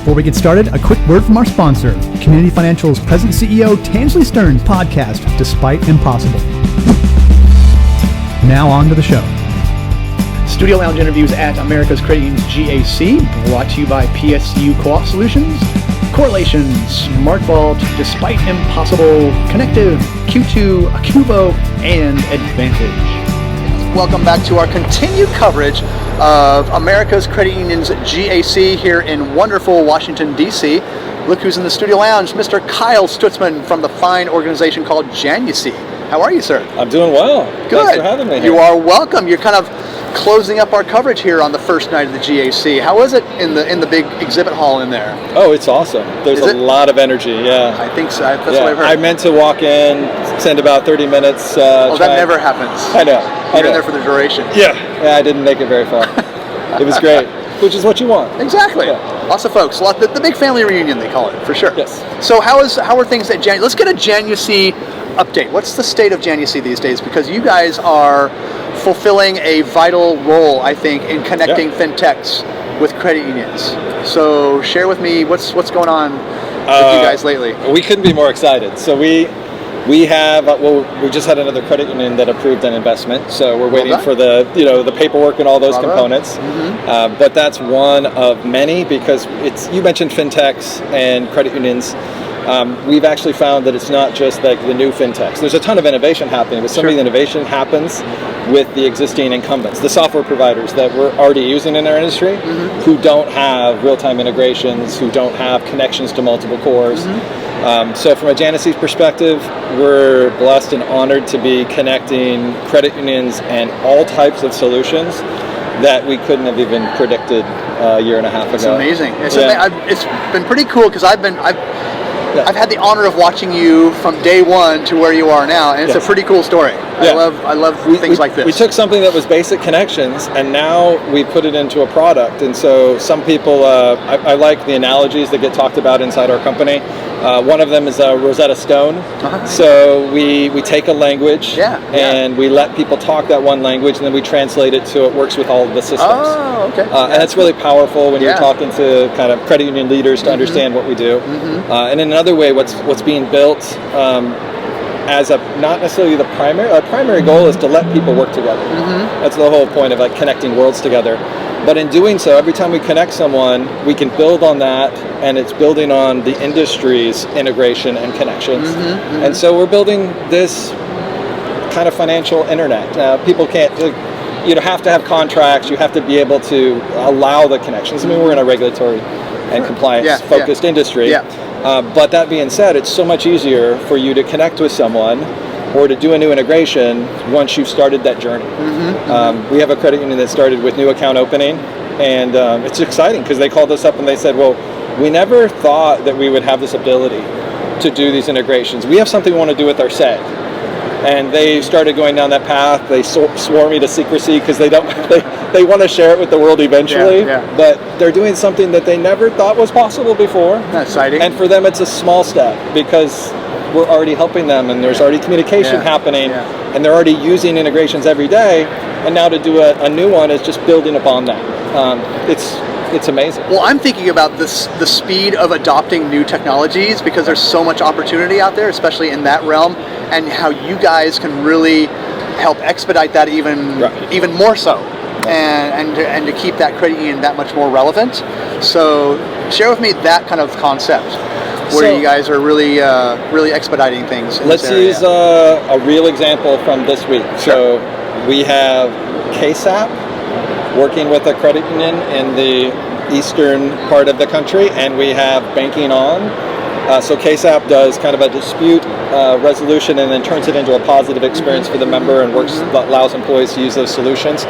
Before we get started, a quick word from our sponsor, Community Financial's President CEO Tansley Stern's podcast, Despite Impossible. Now on to the show. Studio Lounge interviews at America's Credit Union's GAC, brought to you by PSU Co-op Solutions, Correlation, Smart Vault, Despite Impossible, Connective, Q2, Acubo, and Advantage. Welcome back to our continued coverage of America's Credit Union's GAC here in wonderful Washington, D.C. Look who's in the Studio Lounge, Mr. Kyle Stutzman from the fine organization called Janusea. How are you, sir? I'm doing well. Good. Thanks for having me here. You are welcome. You're kind of closing up our coverage here on the first night of the GAC. How is it in the big exhibit hall in there? Oh, it's awesome. There's a lot of energy, yeah. I think so. That's what I've heard. I meant to walk in, spend about 30 minutes. That never happens. I know. You're in there for the duration. Yeah, I didn't make it very far. It was great, which is what you want. Exactly. Yeah. Lots of folks. The big family reunion, they call it, for sure. Yes. So how are things at Janusea? Let's get a Janusea update. What's the state of Janusea these days? Because you guys are fulfilling a vital role, I think, in connecting fintechs with credit unions. So share with me what's going on with you guys lately. We couldn't be more excited. So we have we just had another credit union that approved an investment. So we're waiting for the paperwork and all those components. Mm-hmm. But that's one of many, because you mentioned fintechs and credit unions. We've actually found that it's not just like the new fintechs. There's a ton of innovation happening, but some of the innovation happens with the existing incumbents, the software providers that we're already using in our industry, who don't have real-time integrations, who don't have connections to multiple cores. So from a Janusea perspective, we're blessed and honored to be connecting credit unions and all types of solutions that we couldn't have even predicted a year and a half ago. It's amazing. It's been pretty cool, because I've had the honor of watching you from day one to where you are now, and it's a pretty cool story. I love things like this. We took something that was basic connections, and now we put it into a product. And so some people, I like the analogies that get talked about inside our company. One of them is Rosetta Stone. So we take a language and we let people talk that one language, and then we translate it so it works with all of the systems. Oh, okay. And it's really powerful when you're talking to kind of credit union leaders to understand what we do. And in another way, what's being built as not necessarily the primary. Our primary goal is to let people work together. That's the whole point of like connecting worlds together. But in doing so, every time we connect someone, we can build on that, and it's building on the industry's integration and connections. And so we're building this kind of financial internet. People can't, you have to have contracts, you have to be able to allow the connections. I mean, we're in a regulatory and compliance-focused industry. But that being said, it's so much easier for you to connect with someone or to do a new integration once you've started that journey. We have a credit union that started with new account opening, and it's exciting because they called us up and they said, well, we never thought that we would have this ability to do these integrations. We have something we want to do with our SEG. And they started going down that path. They swore me to secrecy because they want to share it with the world eventually. But they're doing something that they never thought was possible before. That's exciting. And for them, it's a small step because we're already helping them, and there's already communication happening, and they're already using integrations every day. And now to do a new one is just building upon that. It's amazing. Well, I'm thinking about the speed of adopting new technologies, because there's so much opportunity out there, especially in that realm, and how you guys can really help expedite that even more so, and to keep that credit union that much more relevant. So share with me that kind of concept, where you guys are really expediting things. Let's use a real example from this week. So we have KSAP working with a credit union in the eastern part of the country, and we have Banking On. So KSAP does kind of a dispute resolution and then turns it into a positive experience for the member, and allows employees to use those solutions.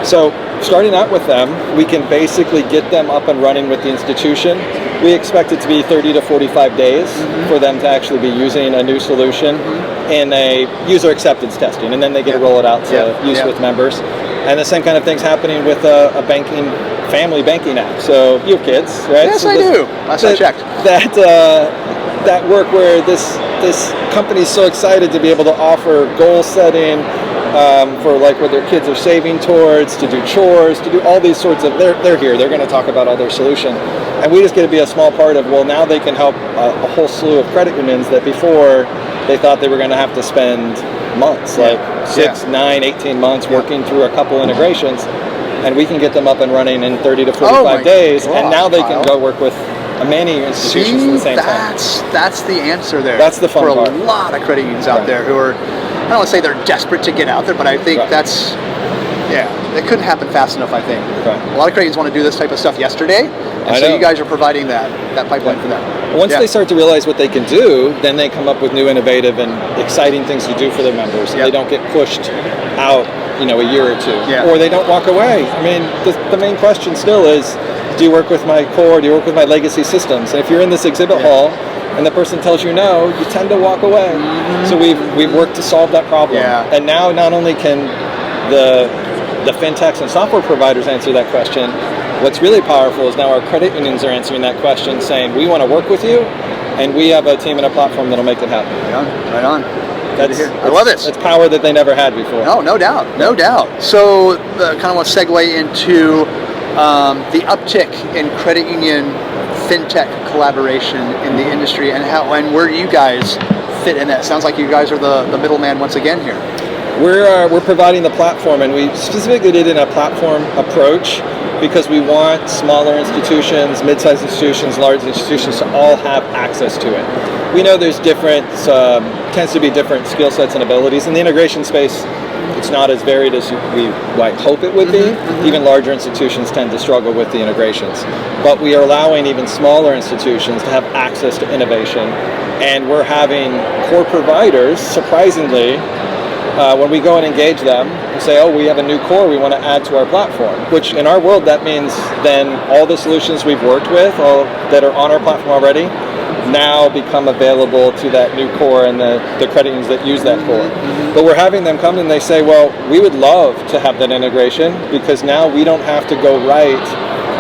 So starting out with them, we can basically get them up and running with the institution. We expect it to be 30 to 45 days for them to actually be using a new solution in a user acceptance testing, and then they get to roll it out to use with members. And the same kind of thing's happening with a family banking app. So you have kids, right? Yes, so I do. Last I checked. That work where this company is so excited to be able to offer goal setting, for like what their kids are saving towards, to do chores, to do all these sorts of, they're here, they're going to talk about all their solution. And we just get to be a small part of, well, now they can help a whole slew of credit unions that before they thought they were going to have to spend months, like 6, 9, 18 months working through a couple integrations, and we can get them up and running in 30 to 45 days, and now they can go work with many institutions at the same time. That's the answer there. That's the fun part. For a lot of credit unions out there who are, I don't want to say they're desperate to get out there, but I think that's, it couldn't happen fast enough, I think. A lot of credit unions want to do this type of stuff yesterday, and so you guys are providing that pipeline for them. Once they start to realize what they can do, then they come up with new innovative and exciting things to do for their members, and they don't get pushed out, a year or two, or they don't walk away. I mean, the main question still is, do you work with my core, do you work with my legacy systems? And if you're in this exhibit hall and the person tells you no, you tend to walk away. So we've worked to solve that problem. And now not only can the fintechs and software providers answer that question, what's really powerful is now our credit unions are answering that question, saying we want to work with you, and we have a team and a platform that'll make it happen. Right on. I love it. It's power that they never had before. No doubt. So kind of want to segue into the uptick in credit union fintech collaboration in the industry, and where you guys fit in that. Sounds like you guys are the middleman once again here. We're providing the platform, and we specifically did in a platform approach because we want smaller institutions, mid-sized institutions, large institutions to all have access to it. We know there's tends to be different skill sets and abilities. In the integration space, it's not as varied as we might hope it would be. Even larger institutions tend to struggle with the integrations. But we are allowing even smaller institutions to have access to innovation. And we're having core providers, surprisingly, when we go and engage them and say, oh, we have a new core we want to add to our platform, which in our world, that means then all the solutions we've worked with, all that are on our platform already, now become available to that new core and the credit unions that use that core. But we're having them come and they say, well, we would love to have that integration because now we don't have to go write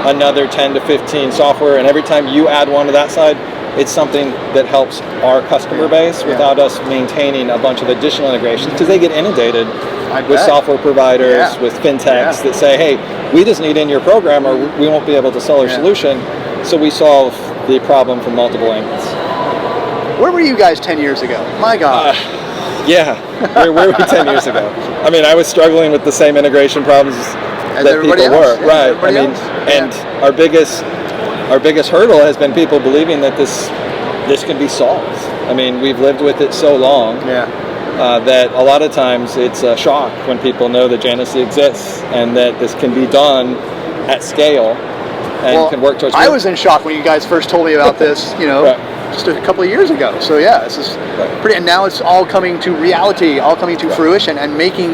another 10 to 15 software, and every time you add one to that side, it's something that helps our customer base without us maintaining a bunch of additional integrations, because they get inundated with software providers, with fintechs that say, hey, we just need in your program or we won't be able to sell our solution. So we solve the problem from multiple angles. Where were you guys 10 years ago? My God. Where were we 10 years ago? I mean, I was struggling with the same integration problems that people were. And our biggest hurdle has been people believing that this can be solved. I mean, we've lived with it so long that a lot of times it's a shock when people know that Janusea exists and that this can be done at scale and can work towards. I was in shock when you guys first told me about this, just a couple of years ago. So this is pretty, and now it's all coming to reality, all coming to fruition, and making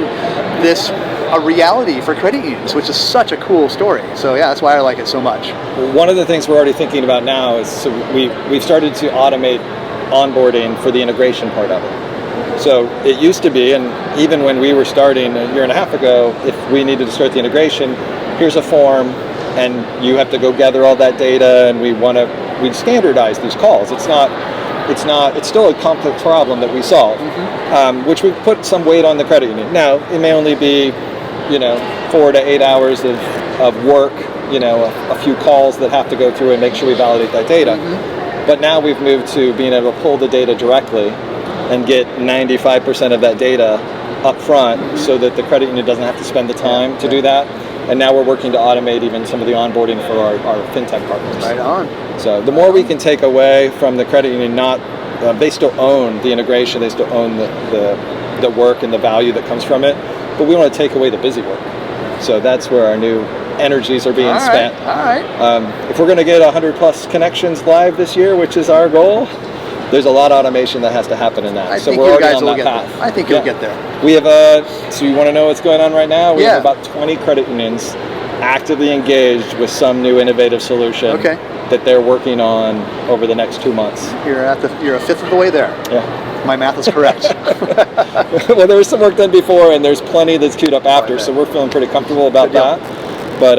this a reality for credit unions, which is such a cool story. So that's why I like it so much. One of the things we're already thinking about now is we've started to automate onboarding for the integration part of it. So it used to be, and even when we were starting a year and a half ago, if we needed to start the integration, here's a form, and you have to go gather all that data, and we standardize these calls. It's still a complex problem that we solve, which we put some weight on the credit union. Now, it may only be 4 to 8 hours of work, a few calls that have to go through and make sure we validate that data. But now we've moved to being able to pull the data directly and get 95% of that data up front so that the credit union doesn't have to spend the time to do that. And now we're working to automate even some of the onboarding for our fintech partners. Right on. So the more we can take away from the credit union, they still own the integration, they still own the work and the value that comes from it, but we want to take away the busy work. So that's where our new energies are being spent. All right. If we're going to get 100 plus connections live this year, which is our goal, there's a lot of automation that has to happen in that. So we're already on that path. I think you'll get there. We have so you want to know what's going on right now? We have about 20 credit unions actively engaged with some new innovative solution that they're working on over the next 2 months. You're a fifth of the way there. Yeah. My math is correct. Well, there was some work done before, and there's plenty that's queued up after, so we're feeling pretty comfortable about that. But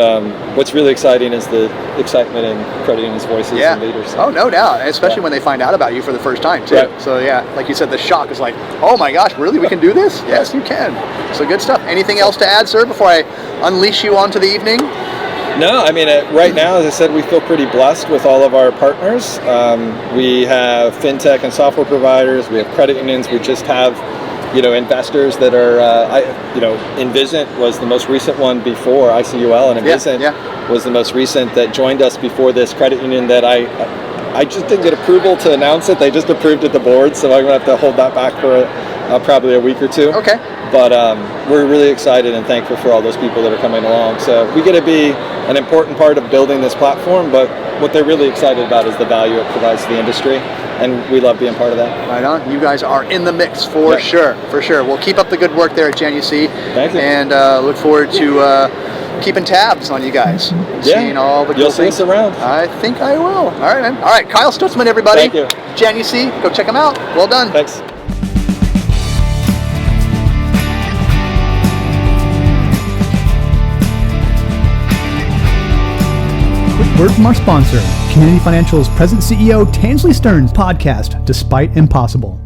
what's really exciting is the excitement in credit unions' voices and leaders. Oh, no doubt, especially when they find out about you for the first time too. Right. So yeah, like you said, the shock is like, oh my gosh, really, we can do this? Yes, you can. So good stuff. Anything else to add, sir, before I unleash you onto the evening? No, I mean, right now, as I said, we feel pretty blessed with all of our partners. We have fintech and software providers. We have credit unions. We just have, investors that are, Envisant was the most recent one before ICUL, and Envisant was the most recent that joined us before this credit union that I just didn't get approval to announce it. They just approved at the board, so I'm going to have to hold that back for probably a week or two. Okay. But we're really excited and thankful for all those people that are coming along. So we get to be an important part of building this platform, but what they're really excited about is the value it provides to the industry, and we love being part of that. Right on. You guys are in the mix for sure. We'll keep up the good work there at Janusea. Thank you. And look forward to keeping tabs on you guys. Seeing all the You'll see us around. I think I will. All right, man. All right, Kyle Stutzman, everybody. Thank you. Janusea, go check them out. Well done. Thanks. Word from our sponsor, Community Financial's present CEO, Tansley Stearns' podcast, Despite Impossible.